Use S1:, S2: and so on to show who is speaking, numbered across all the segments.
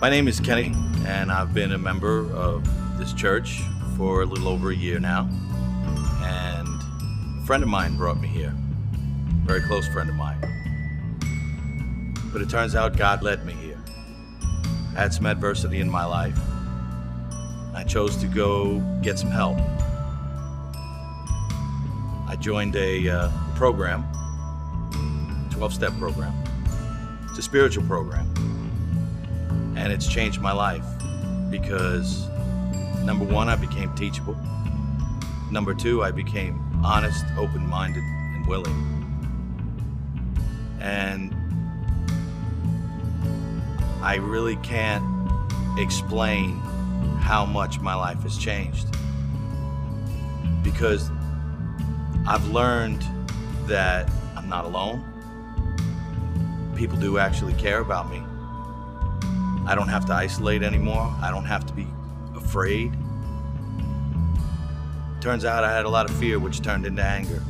S1: My name is Kenny, and I've been a member of this church for a little over a year now. And a friend of mine brought me here, a very close friend of mine. But it turns out God led me here. I had some adversity in my life. I chose to go get some help. I joined a program, 12-step program. It's a spiritual program. And it's changed my life because, number one, I became teachable. Number two, I became honest, open-minded, and willing. And I really can't explain how much my life has changed, because I've learned that I'm not alone. People do actually care about me. I don't have to isolate anymore. I don't have to be afraid. Turns out I had a lot of fear, which turned into anger.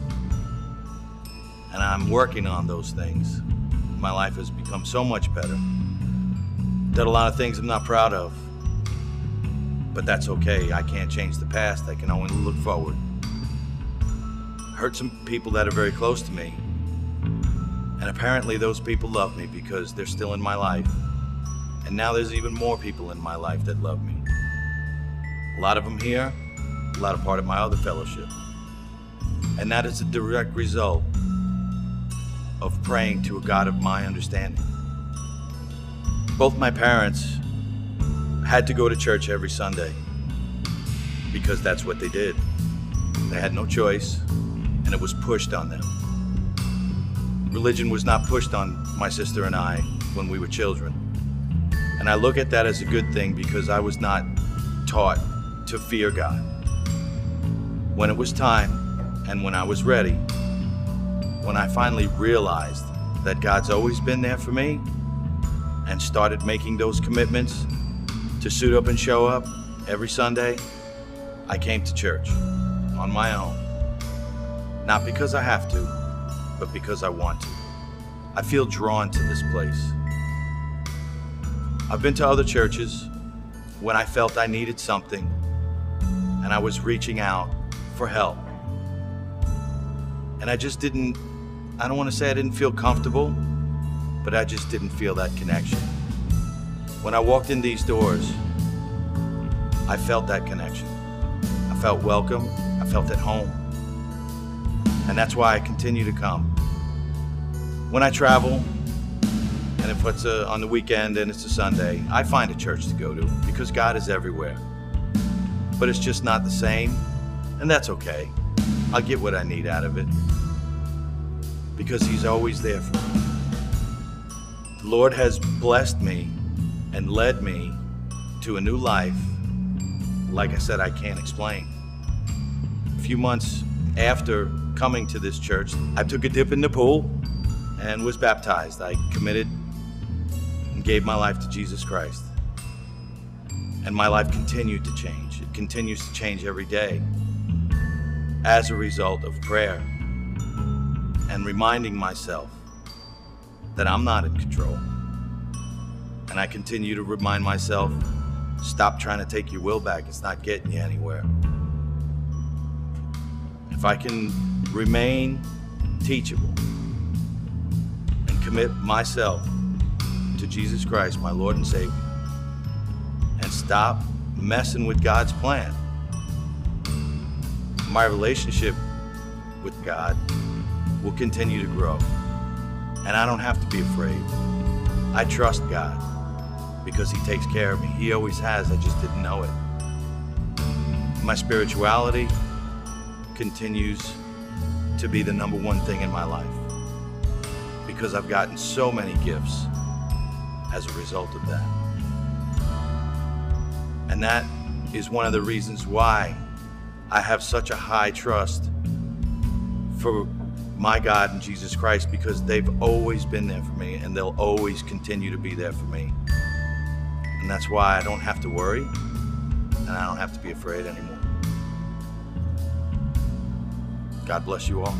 S1: And I'm working on those things. My life has become so much better. Did a lot of things I'm not proud of. But that's okay. I can't change the past. I can only look forward. I hurt some people that are very close to me. And apparently those people love me because they're still in my life. And now there's even more people in my life that love me. A lot of them here, a lot of part of my other fellowship. And that is a direct result of praying to a God of my understanding. Both my parents had to go to church every Sunday because that's what they did. They had no choice, and it was pushed on them. Religion was not pushed on my sister and I when we were children. And I look at that as a good thing because I was not taught to fear God. When it was time and when I was ready, when I finally realized that God's always been there for me and started making those commitments to suit up and show up every Sunday, I came to church on my own. Not because I have to, but because I want to. I feel drawn to this place. I've been to other churches when I felt I needed something and I was reaching out for help. And I just didn't, I don't want to say I didn't feel comfortable, but I just didn't feel that connection. When I walked in these doors, I felt that connection. I felt welcome, I felt at home. And that's why I continue to come. When I travel, and if it's on the weekend and it's a Sunday, I find a church to go to because God is everywhere. But it's just not the same, and that's okay. I'll get what I need out of it because He's always there for me. The Lord has blessed me and led me to a new life. Like I said, I can't explain. A few months after coming to this church, I took a dip in the pool and was baptized. I committed and gave my life to Jesus Christ. And my life continued to change. It continues to change every day as a result of prayer and reminding myself that I'm not in control. And I continue to remind myself, stop trying to take your will back. It's not getting you anywhere. If I can remain teachable and commit myself to Jesus Christ, my Lord and Savior, and stop messing with God's plan, my relationship with God will continue to grow. And I don't have to be afraid. I trust God because He takes care of me. He always has, I just didn't know it. My spirituality continues to be the number one thing in my life because I've gotten so many gifts as a result of that. And that is one of the reasons why I have such a high trust for my God and Jesus Christ, because they've always been there for me and they'll always continue to be there for me. And that's why I don't have to worry and I don't have to be afraid anymore. God bless you all.